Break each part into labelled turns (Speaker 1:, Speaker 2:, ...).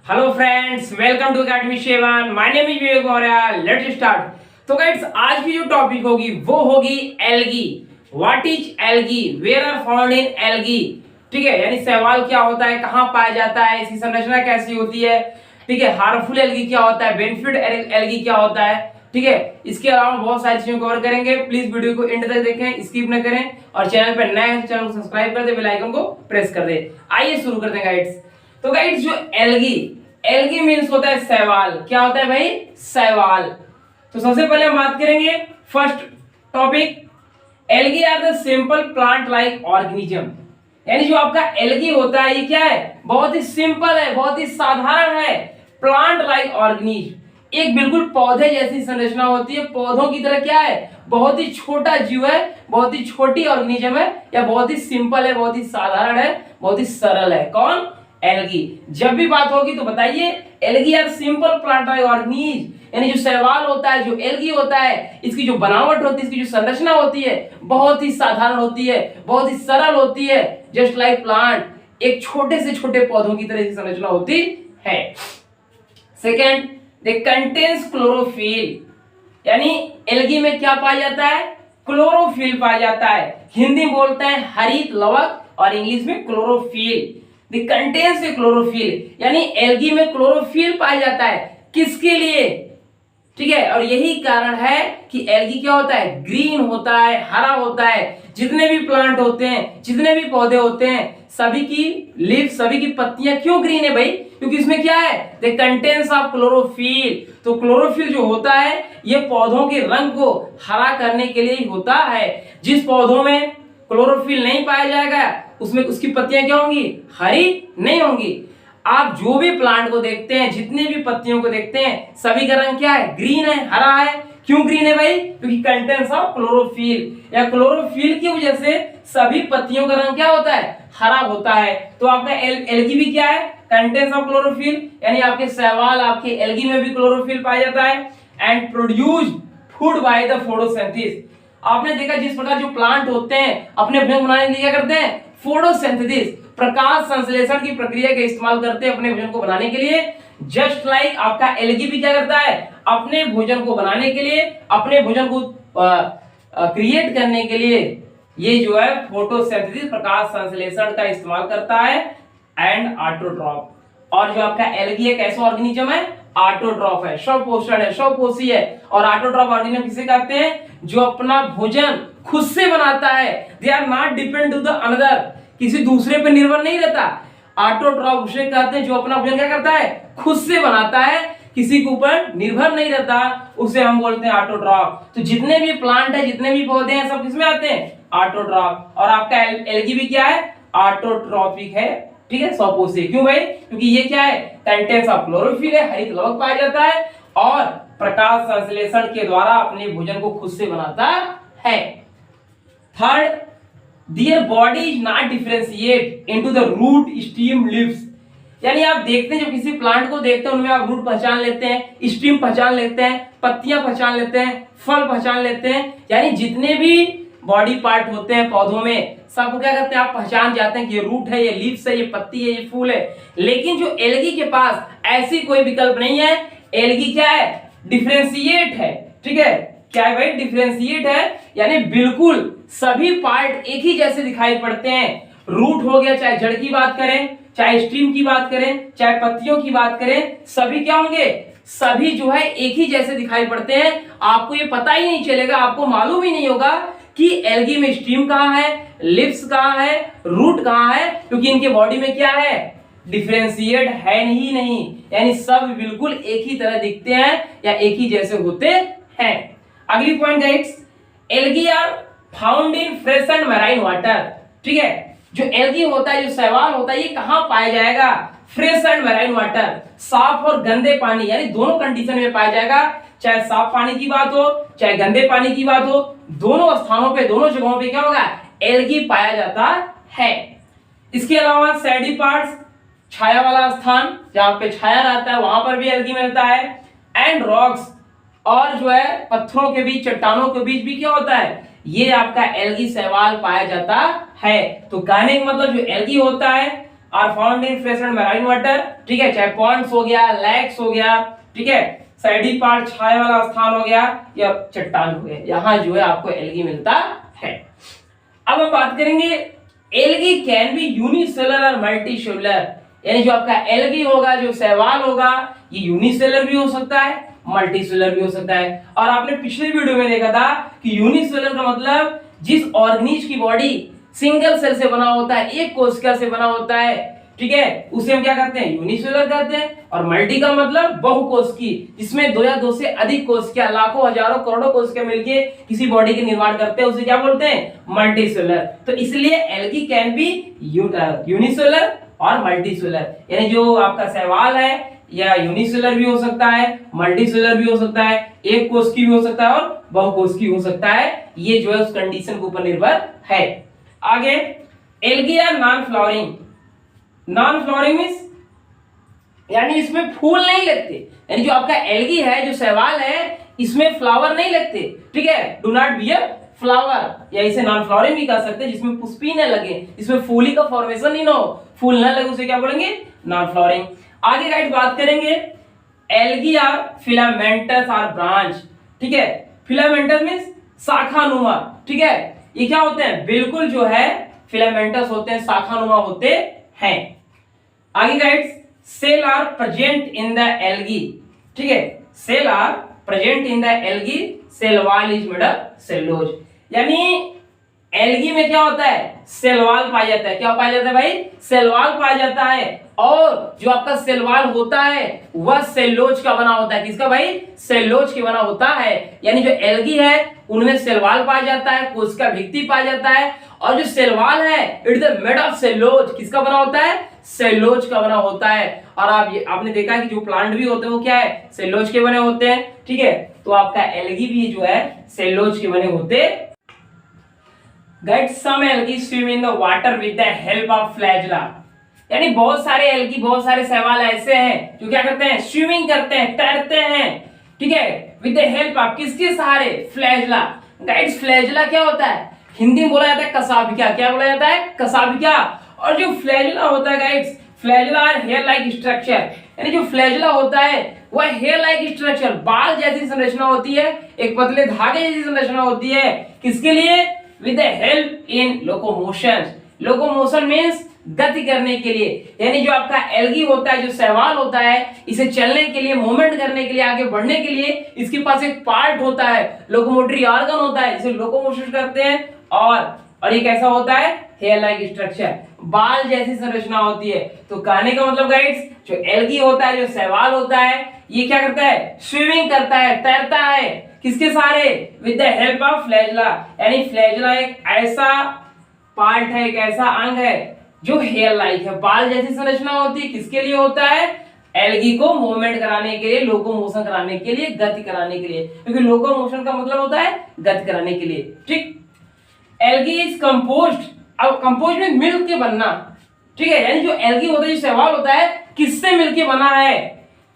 Speaker 1: Hello friends, welcome to academy seven. My name is Vivek Maurya. Let's start. तो guides, आज की जो टॉपिक होगी वो होगी algae. What is algae, where are found in algae. ठीक है, यानी सवाल क्या होता है, कहाँ पाया जाता है, इसकी संरचना कैसी होती है। ठीक है, हार्मफुल एल्गी क्या होता है, बेनिफिट एल्गी क्या होता है। ठीक है, इसके अलावा बहुत सारी चीजें कवर करेंगे। प्लीज वीडियो को एंड तक देखें, स्किप न करें, और चैनल पर नए हैं तो चैनल को सब्सक्राइब कर दे, बेल आइकन को प्रेस कर दे। आइए शुरू करते हैं गाइड्स। तो गाइड्स, जो एल्गी एल्गी मीन्स होता है शैवाल। क्या होता है भाई, शैवाल। तो सबसे पहले हम बात करेंगे first topic, algae are the simple plant like organism. यानी जो आपका एल्गी होता है ये क्या है, बहुत ही सिंपल है, बहुत ही साधारण है। प्लांट लाइक ऑर्गेनिज्म, एक बिल्कुल पौधे जैसी संरचना होती है। पौधों की तरह क्या है, बहुत ही छोटा जीव है, बहुत ही छोटी ऑर्गेनिज्म है, या बहुत ही सिंपल है, बहुत ही साधारण है, बहुत ही सरल है। कौन, एल्गी। जब भी बात होगी तो बताइए, algae are simple plant like organism, यानी जो शैवाल होता है, जो एल्गी होता है, इसकी जो बनावट होती है, इसकी जो संरचना होती है, बहुत ही साधारण होती है, बहुत ही सरल होती है। जस्ट लाइक प्लांट, एक छोटे से छोटे पौधों की तरह की संरचना होती है। सेकेंड, दे कंटेन्स क्लोरोफिल, यानी एल्गी में क्या पाया जाता है, क्लोरोफिल पाया जाता है। हिंदी में बोलते हैं हरित लवक, और इंग्लिश में क्लोरोफिल। द कंटेन्स क्लोरोफिल, यानी एल्गी में क्लोरोफिल पाया जाता है। किसके लिए, ठीक है, और यही कारण है कि एल्गी क्या होता है, ग्रीन होता है, हरा होता है। जितने भी प्लांट होते हैं, जितने भी पौधे होते हैं, सभी की लीफ, सभी की पत्तियां क्यों ग्रीन है भाई, क्योंकि इसमें क्या है, द कंटेंट्स ऑफ क्लोरोफिल। तो क्लोरोफिल जो होता है ये पौधों के रंग को हरा करने के लिए ही होता है। जिस पौधों में क्लोरोफिल नहीं पाया जाएगा उसमें उसकी पत्तियां क्या होंगी, हरी नहीं होंगी। आप जो भी प्लांट को देखते हैं, जितने भी पत्तियों को देखते हैं, सभी का रंग क्या है, ग्रीन है, हरा है। क्यों ग्रीन है भाई, क्योंकि कंटेंट्स ऑफ क्लोरोफिल, या क्लोरोफिल की वजह से सभी पत्तियों का रंग क्या होता है, हरा होता है। तो आपका एल्गी भी क्या है, कंटेंट्स ऑफ क्लोरोफिल, यानी आपके शैवाल, आपके एल्गी में भी क्लोरोफिल पाया जाता है। And produce food by the photosynthesis. आपने देखा जिस प्रकार जो प्लांट होते हैं अपने भोजन बनाने के लिए क्या करते हैं, फोटोसिंथेसिस, प्रकाश संश्लेषण की प्रक्रिया का इस्तेमाल करते हैं अपने भोजन को बनाने के लिए। जस्ट लाइक आपका एल्गी भी क्या करता है, अपने भोजन को बनाने के लिए, अपने भोजन को क्रिएट करने के लिए ये जो है फोटोसिंथेसिस, प्रकाश संश्लेषण का इस्तेमाल करता है। एंड ऑटोट्रॉफ, और जो आपका एल्गी एक ऐसा ऑर्गेनिज्म है, ऑटोट्रॉफ है, स्वपोषण है, स्वपोषी है। और ऑटोट्रॉफ ऑर्गेनिज्म किसे कहते हैं, जो अपना भोजन खुद से बनाता है। They are not depend to the another, किसी दूसरे पर निर्भर नहीं रहता। ऑटोट्रॉफ उसे कहते हैं जो अपना भोजन क्या करता है, खुद से बनाता है, किसी के ऊपर निर्भर नहीं रहता, उसे हम बोलते हैं ऑटोट्रॉफ। तो जितने भी प्लांट है, जितने भी पौधे हैं, सब किसमें आते हैं, ऑटोट्रॉफ। और आपका एल्गी भी क्या है, ऑटोट्रॉफिक है। ठीक है, स्वपोषी। क्यों भाई, क्योंकि ये क्या है, कंटेंट्स ऑफ क्लोरोफिल है, हरित लवक पाया जाता है, और प्रकाश संश्लेषण के द्वारा अपने भोजन को खुद से बनाता है। Third, their body is not differentiate into the root, stem, leaves. यानी आप देखते हैं, जब किसी प्लांट को देखते हैं, उनमें आप रूट पहचान लेते हैं, स्टीम पहचान लेते हैं, पत्तियां पहचान लेते हैं, फल पहचान लेते हैं। यानी जितने भी बॉडी पार्ट होते हैं पौधों में, सबको क्या करते हैं, आप पहचान जाते हैं कि ये रूट है, ये लीव्स है, ये पत्ती है, ये फूल है। लेकिन जो एल्गी के पास ऐसी कोई विकल्प नहीं है। एल्गी क्या है, डिफरेंशिएट है। ठीक है, क्या है भाई, डिफरेंशिएट है, यानी बिल्कुल सभी पार्ट एक ही जैसे दिखाई पड़ते हैं। रूट हो गया, चाहे जड़ की बात करें, चाहे स्टीम की बात करें, चाहे पत्तियों की बात करें, सभी क्या होंगे, सभी जो है एक ही जैसे दिखाई पड़ते हैं। आपको ये पता ही नहीं चलेगा, आपको मालूम ही नहीं होगा कि एल्गी में स्टीम कहाँ है, लिप्स कहाँ है, रूट कहाँ है, क्योंकि इनके बॉडी में क्या है, डिफरेंशिएट है ही नहीं। यानी सब बिल्कुल एक ही तरह दिखते हैं या एक ही जैसे होते हैं। अगली point guys, algae are found in fresh and marine water. ठीक है, जो एल्गी होता है, जो शैवाल होता है, ये कहां पाया जाएगा, फ्रेश एंड मैराइन वाटर, साफ और गंदे पानी, यानी दोनों कंडीशन में पाया जाएगा। चाहे साफ पानी की बात हो, चाहे गंदे पानी की बात हो, दोनों स्थानों पे, दोनों जगहों पे क्या होगा, एल्गी पाया जाता है। इसके अलावा सैडी पार्ट्स, छाया वाला स्थान, जहां पे छाया रहता है, वहां पर भी एल्गी मिलता है। एंड रॉक्स, और जो है पत्थरों के बीच, चट्टानों के बीच भी क्या होता है, ये आपका एल्गी शैवाल पाया जाता है। तो कहने का मतलब जो एल्गी होता है are found in fresh and marine water, ठीक है, चाहे पॉन्ड्स हो गया, लेक्स हो गया, ठीक है, सैडी पार्ट छाया वाला स्थान हो गया या चट्टान हो गया, यहाँ जो है आपको एल्गी मिलता है। अब हम बात करेंगे एल्गी कैन बी यूनिसेलुलर और मल्टीसेलुलर, यानी जो आपका एल्गी होगा, जो शैवाल होगा, ये यूनिसेलुलर भी हो सकता है, मल्टीसेलुलर भी हो सकता है। और आपने पिछले वीडियो में देखा था कि यूनिसेलुलर का मतलब जिस ऑर्गेनिज की बॉडी सिंगल सेल से बना होता है, एक कोशिका से बना होता है, ठीक है, उसे हम क्या कहते हैं, यूनिसेलुलर कहते हैं। और मल्टी का मतलब बहुकोशिकी, जिसमें दो या दो से अधिक कोशिका, लाखों हजारों करोड़ों कोशिका मिलके किसी बॉडी के निर्माण करते हैं, उसे क्या बोलते हैं, मल्टीसेलुलर। तो इसलिए एल्गी कैन बी यूनिसेलुलर और मल्टीसेलुलर, यानी जो आपका शैवाल है या यूनिसेलुलर भी हो सकता है, मल्टीसेलुलर भी हो सकता है, एक कोशिकी भी हो सकता है और बहुकोशिकी हो सकता है। ये जो है उस कंडीशन के ऊपर निर्भर है। आगे algae are non flowering, non flowering means यानी इसमें फूल नहीं लगते, यानी जो आपका एल्गी है, जो शैवाल है, इसमें फ्लावर नहीं लगते, ठीक है, डू नॉट बियर फ्लावर, या इसे नॉन फ्लावरिंग भी कह सकते हैं, जिसमें पुष्पी न लगे, इसमें फूली का फॉर्मेशन ही ना हो, फूल ना लगे, उसे क्या बोलेंगे, नॉन फ्लावरिंग। आगे गाइस बात करेंगे algae are filamentous are branch, ठीक है, फिलामेंटस मींस शाखानुमा, ठीक है, ये क्या होते हैं, बिल्कुल जो है फिलामेंटस होते हैं, शाखानुमा होते हैं। आगे guys cell are present in the algae, ठीक है, cell are present in the algae, cell wall is made of cellulose, यानी एल्गी में क्या होता है, सेल वॉल पाया जाता है। क्या पाया जाता है भाई, सेल वॉल पाया जाता है। और जो आपका सेल वॉल होता है वह सेलुलोज का बना होता है। किसका भाई, सेलुलोज का बना होता है। यानी जो एल्गी है उनमें सेल वॉल पाया जाता है, कोशिका भित्ति पाया जाता है, और जो सेल वॉल है it is made of cellulose, किसका बना होता है, सेलुलोज का बना होता है। और आपने देखा कि जो प्लांट भी होते हैं वो क्या है, सेलुलोज के बने होते हैं, ठीक है। तो आपका एल्गी भी जो है सेलुलोज के बने होते हैं। Guys some algae swim in the water with the help of flagella, यानी बहुत सारे एल्गी, बहुत सारे शैवाल ऐसे हैं जो क्या करते हैं, स्विमिंग करते हैं, तैरते हैं, ठीक है, विद द हेल्प ऑफ, किसके सहारे, फ्लैजुला। गाइस फ्लैजुला क्या होता है, हिंदी में बोला जाता है कशाभिका, क्या बोला जाता है, कशाभिका। और जो फ्लैजुला होता है guys, flagella are hair like structure, यानी जो फ्लैजुला होता है वह हेयर लाइक स्ट्रक्चर, बाल जैसी संरचना होती है, एक पतले धागे जैसी संरचना होती है, किसके लिए, with the help in locomotion, locomotion means गति करने के लिए। यानी जो आपका एल्गी होता है, जो शैवाल होता है, इसे चलने के लिए, मूवमेंट करने के लिए, आगे बढ़ने के लिए इसके पास एक पार्ट होता है, लोकोमोटरी ऑर्गन होता है, इसे लोकोमोशन करते हैं। और ये कैसा होता है, हेयर लाइक स्ट्रक्चर, बाल जैसी संरचना होती है। तो कहने का मतलब गाइड्स, जो एल्गी होता है, जो शैवाल होता है, ये क्या करता है, स्विमिंग करता है, तैरता है, किसके सहारे, with the help of flagella. यानी फ्लैजुला एक ऐसा पार्ट है, एक ऐसा अंग है जो हेयर लाइक है, बाल जैसी संरचना होती है, किसके लिए होता है, एल्गी को मूवमेंट कराने के लिए, लोकोमोशन कराने के लिए, गति कराने के लिए, क्योंकि लोकोमोशन का मतलब होता है गति कराने के लिए, ठीक। एल्गी इज कंपोज्ड, अब कंपोज्ड में मिल के बनना, ठीक है, यानी जो एल्गी होता है, जो शैवाल होता है, किससे मिलके बना है,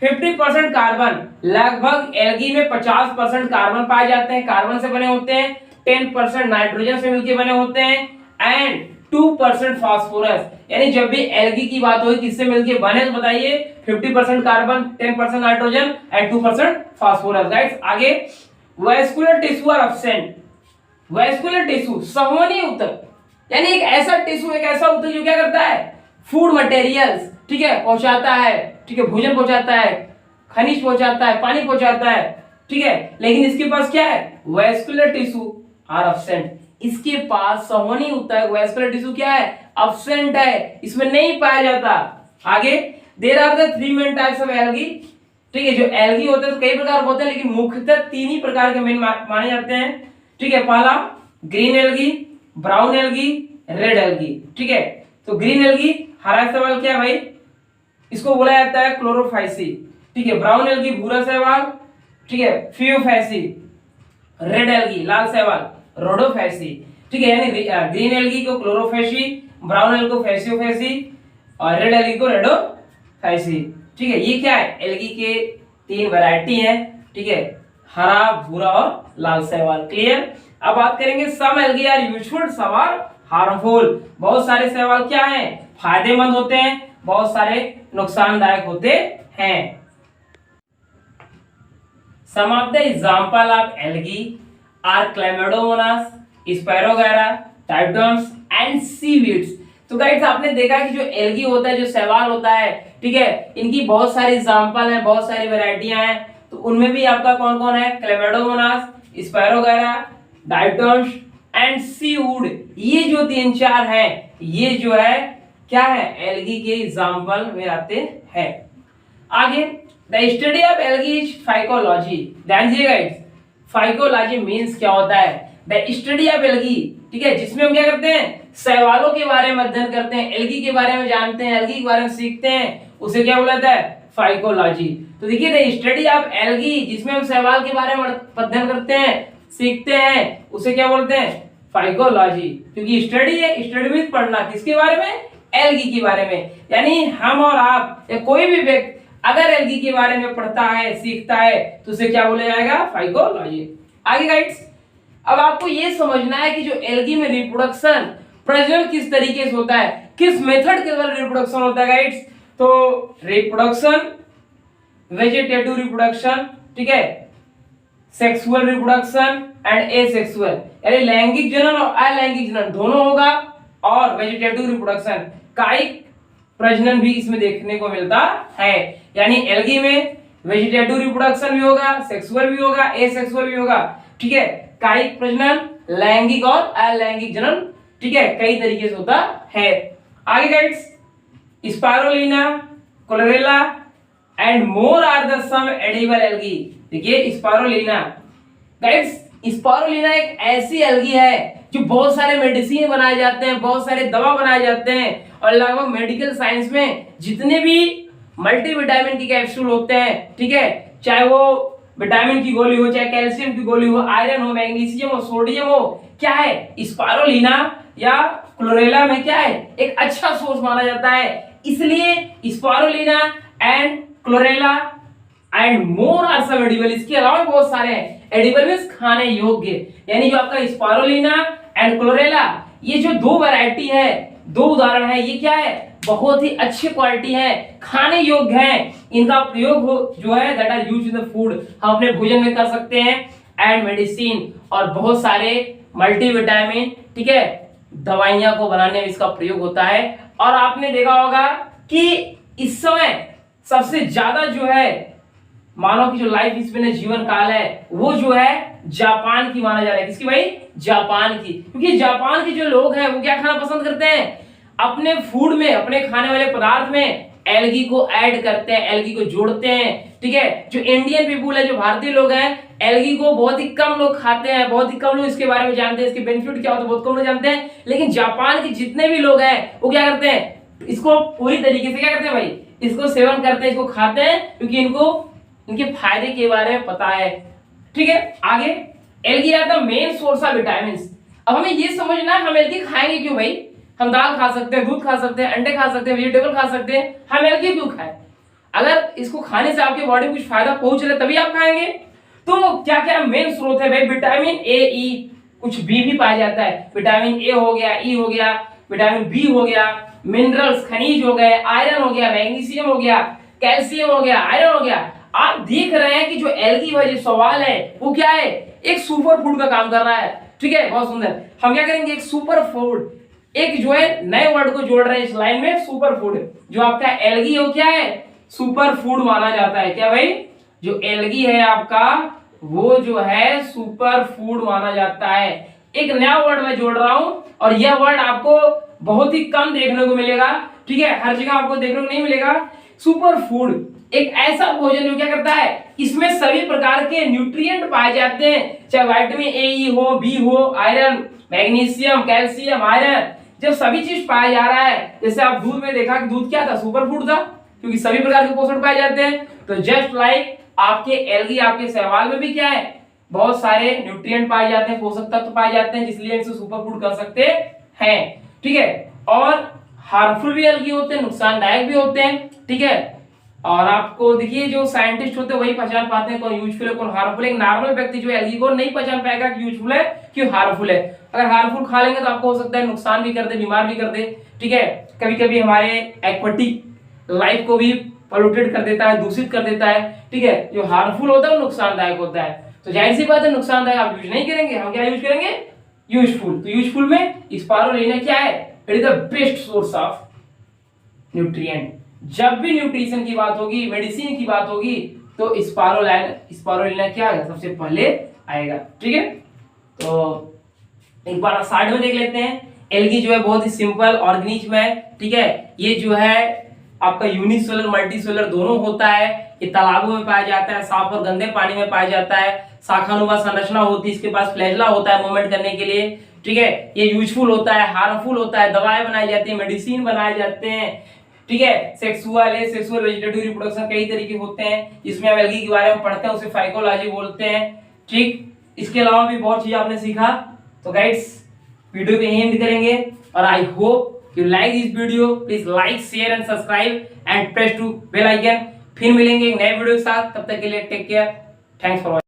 Speaker 1: 50% कार्बन, लगभग एल्गी में 50% कार्बन पाए जाते हैं, कार्बन से बने होते हैं, 10% नाइट्रोजन से मिलके बने होते हैं, एंड 2% फास्फोरस। यानी जब भी एल्गी की बात होगी किससे मिलके बने, तो बताइए, 50% carbon, 10% nitrogen and 2% phosphorus. Guys आगे vascular tissue are absent, vascular tissue संवहनी ऊतक, यानी एक ऐसा टिश्यू, एक ऐसा ऊतक जो क्या करता है, फूड मटेरियल्स, ठीक है, पहुंचाता है, ठीक है, भोजन पहुंचाता है, खनिज पहुंचाता है, पानी पहुंचाता है, ठीक है, लेकिन इसके पास क्या है, वैस्कुलर टिश्यू आर एब्सेंट, इसके पास संवहनी ऊतक, वैस्कुलर टिश्यू क्या है, एब्सेंट है, इसमें नहीं पाया जाता। आगे there are the 3 main types of algae, ठीक है, जो एल्गी होते हैं तो कई प्रकार होते हैं, लेकिन मुख्यतः 3 ही प्रकार के मेन माने जाते हैं, ठीक है। पहला green algae, brown algae, red algae, ठीक है। तो ग्रीन एल्गी, हरा शैवाल क्या है भाई, इसको बोला जाता है क्लोरोफाइसी, ठीक है। ब्राउन एल्गी भूरा शैवाल, ठीक है, फियोफैसी। रेड एल्गी लाल शैवाल, रोडोफैसी, ठीक है। यानी ग्रीन एल्गी को क्लोरोफैसी, ब्राउन एल्गी को फैसियोफैसी और रेड एल्गी को रेडोफैसी, ठीक है। ये क्या है, एल्गी के 3 वैरायटी है, ठीक है, हरा, भूरा और लाल शैवाल, क्लियर। अब बात करेंगे some algae are useful, some are harmful. बहुत सारे शैवाल क्या हैं, फायदेमंद होते हैं, बहुत सारे नुकसानदायक होते हैं। Some of the example of algae are Chlamydomonas, Spirogyra, diatoms and seaweeds. तो गाइस आपने देखा कि जो एल्गी होता है, जो शैवाल होता है, ठीक है, इनकी बहुत सारी एग्जांपल हैं, बहुत सारी वैरायटियां हैं। तो उनमें भी आपका कौन कौन है, क्लेमेडोमोनास, स्पायरोगायरा, डाइटोम्स एंड सीवुड। ये जो तीन चार हैं, ये जो है क्या है, एल्गी के एग्जांपल में आते हैं। आगे, the study of algae is phycology. ध्यान दीजिएगा, फाइकोलॉजी मीन्स क्या होता है, द स्टडी ऑफ एल्गी, ठीक है, जिसमें हम क्या करते हैं, शैवालों के बारे में अध्ययन करते हैं, एल्गी के बारे में जानते हैं, एल्गी के बारे में सीखते हैं, उसे क्या बोला जाता है, फाइकोलॉजी। तो देखिए, द स्टडी ऑफ एल्गी, जिसमें हम शैवाल के बारे में अध्ययन करते हैं, सीखते हैं, उसे क्या बोलते हैं, फाइकोलॉजी। क्योंकि स्टडी है, स्टडी मीन्स पढ़ना, किसके बारे में, एल्गी के बारे में। यानी हम और आप या कोई भी व्यक्ति अगर एल्गी के बारे में पढ़ता है, सीखता है, तो उसे क्या बोला जाएगा, फाइकोलॉजी। आगे गाइड्स, अब आपको ये समझना है कि जो एल्गी में रिप्रोडक्शन, प्रजनन किस तरीके से होता है, किस मेथड के द्वारा रिप्रोडक्शन होता है गाइड्स। तो रिप्रोडक्शन, वेजिटेटिव रिप्रोडक्शन, ठीक है, सेक्सुअल रिप्रोडक्शन एंड एसेक्सुअल, यानी लैंगिक जनन और अलैंगिक जनन दोनों होगा, और वेजिटेटिव रिप्रोडक्शन, कायिक प्रजनन भी इसमें देखने को मिलता है। यानी एल्गी में वेजिटेटिव रिप्रोडक्शन भी होगा, सेक्सुअल भी होगा, एसेक्सुअल भी होगा, ठीक है, कायिक प्रजनन, लैंगिक और अलैंगिक जनन, ठीक है, कई तरीके से होता है। आगे guides, spirulina, chlorella and more are the some edible algae. देखिए स्पाइरुलिना, गाइड्स स्पाइरुलिना एक ऐसी एल्गी है जो बहुत सारे मेडिसिन बनाए जाते हैं, बहुत सारे दवा बनाए जाते हैं, और लगभग मेडिकल साइंस में जितने भी मल्टीविटामिन की कैप्सूल होते हैं, ठीक है, चाहे वो विटामिन की गोली हो, चाहे कैल्शियम की गोली हो, आयरन हो, मैग्नीशियम हो, सोडियम हो, क्या है, स्पाइरुलिना या क्लोरेला में क्या है, एक अच्छा सोर्स माना जाता है। इसलिए spirulina and chlorella and more are some edible, इसके अलावा बहुत सारे हैं। एडिबल मींस खाने योग्य, यानी जो आपका स्पाइरुलिना एंड क्लोरेला, ये जो दो वैरायटी है, दो उदाहरण है, ये क्या है, बहुत ही अच्छी क्वालिटी है, खाने योग्य है। इनका प्रयोग जो है that are used in the food, हम अपने भोजन में कर सकते हैं, एंड मेडिसिन, और बहुत सारे मल्टीविटामिन, ठीक है, दवाइयां को बनाने में इसका प्रयोग होता है। और आपने देखा होगा कि इस समय सबसे ज्यादा जो है मानव की जो लाइफ स्पेन है, जीवन काल है, वो जो है जापान की माना जा रहा है। किसकी भाई, जापान की। क्योंकि जापान के जो लोग हैं वो क्या खाना पसंद करते हैं, अपने फूड में, अपने खाने वाले पदार्थ में एल्गी को ऐड करते हैं, एल्गी को जोड़ते हैं, ठीक है। जो इंडियन पीपुल है, जो भारतीय लोग हैं, एल्गी को बहुत ही कम लोग खाते हैं, बहुत ही कम लोग इसके बारे में जानते हैं, इसके बेनिफिट क्या होता है बहुत कम लोग जानते हैं। लेकिन जापान के जितने भी लोग हैं वो क्या करते हैं, इसको पूरी तरीके से क्या करते हैं भाई, इसको सेवन करते हैं, इसको खाते हैं, क्योंकि इनको इनके फायदे के बारे में पता है, ठीक है। आगे, algae are the main source of vitamins. अब हमें ये समझना है हम एल्गी खाएंगे क्यों भाई, हम दाल खा सकते हैं, दूध खा सकते हैं, अंडे खा सकते हैं, वेजिटेबल खा सकते हैं, हम एल्गी क्यों खाएं। अगर इसको खाने से आपके बॉडी में कुछ फायदा पहुंच रहा है तभी आप खाएंगे। तो क्या क्या मेन स्रोत है भाई, विटामिन ए, ई, कुछ बी भी पाया जाता है, विटामिन ए हो गया, ई हो गया, विटामिन बी हो गया, मिनरल्स खनिज हो गए, आयरन हो गया, मैग्नीशियम हो गया, कैल्शियम हो गया, आयरन हो गया। आप देख रहे हैं कि जो एल्गी वाली सवाल है वो क्या है, एक सुपर फूड का काम कर रहा है, ठीक है, बहुत सुंदर। हम क्या करेंगे, एक सुपर फूड, एक जो है नए वर्ड को जोड़ रहे हैं इस लाइन में, सुपर फूड। जो आपका एल्गी है वो क्या है, सुपर फूड माना जाता है। क्या भाई, जो एल्गी है आपका वो जो है सुपर फूड माना जाता है। एक नया वर्ड मैं जोड़ रहा हूं, और यह वर्ड आपको बहुत ही कम देखने को मिलेगा, ठीक है, हर जगह आपको देखने को नहीं मिलेगा। सुपर फूड एक ऐसा भोजन जो क्या करता है, इसमें सभी प्रकार के न्यूट्रिएंट पाए जाते हैं, चाहे विटामिन ए, ई हो, बी हो, आयरन, मैग्नीशियम, कैल्शियम, आयरन, जब सभी चीज पाया जा रहा है। जैसे आप दूध में देखा कि दूध क्या था, सुपर फूड था, क्योंकि सभी प्रकार के पोषण पाए जाते हैं। तो जस्ट लाइक आपके एल्गी, आपके शैवाल में भी क्या है, बहुत सारे न्यूट्रिएंट पाए जाते हैं, पोषक तत्व पाए जाते हैं, जिसलिए इसे सुपर फूड कर सकते हैं, ठीक है। और हार्मफुल भी एल्गी होते हैं, नुकसानदायक भी होते हैं, ठीक है। और आपको देखिए जो साइंटिस्ट होते हैं वही पहचान पाते हैं कौन यूजफुल है कौन हार्मफुल है। एक नॉर्मल व्यक्ति जो एल्गी को नहीं पहचान पाएगा कि यूजफुल है क्यों हार्मफुल है। अगर हार्मफुल खा लेंगे तो आपको हो सकता है नुकसान भी कर दे, बीमार भी कर दे, ठीक है। कभी कभी हमारे एक्वेटिक लाइफ को भी पोल्यूटेड कर देता है, दूषित कर देता है, ठीक है। जो हार्मफुल होता है वो नुकसानदायक होता है, तो जाहिर सी बात है नुकसानदायक आप यूज नहीं करेंगे, हम क्या यूज करेंगे, यूजफुल। तो यूजफुल में स्पारुलिना क्या है, it is the best source of nutrient. जब भी न्यूट्रिशन की बात होगी, मेडिसिन की बात होगी, तो स्पारुलिना क्या है, सबसे पहले आएगा, ठीक है। तो एक बार साइड में देख लेते हैं। एल्गी जो है बहुत ही सिंपल ऑर्गेनिज्म है, ठीक है। ये जो है आपका यूनिसेलुलर मल्टीसेलुलर दोनों होता है। ये तालाबों में पाया जाता है, साफ और गंदे पानी में पाया जाता है। शाखानुमा संरचना होती है, इसके पास फ्लैजला होता है मूवमेंट करने के लिए, ठीक है। ये यूजफुल होता है, हार्मफुल होता है, दवाएं बनाई जाती है, मेडिसिन बनाए जाते हैं, ठीक है। सेक्सुअल वेजिटेटिव रिप्रोडक्शन कई तरीके होते हैं, इसमें हम एल्गी के बारे में पढ़ते हैं, उसे फाइकोलॉजी बोलते हैं, ठीक। इसके अलावा भी बहुत चीज आपने सीखा। तो गाइड्स वीडियो पे एंड करेंगे, और I hope you like this video. Please like, share and subscribe and press to bell icon. फिर मिलेंगे एक नए वीडियो के साथ, तब तक के लिए take care, thanks for watching.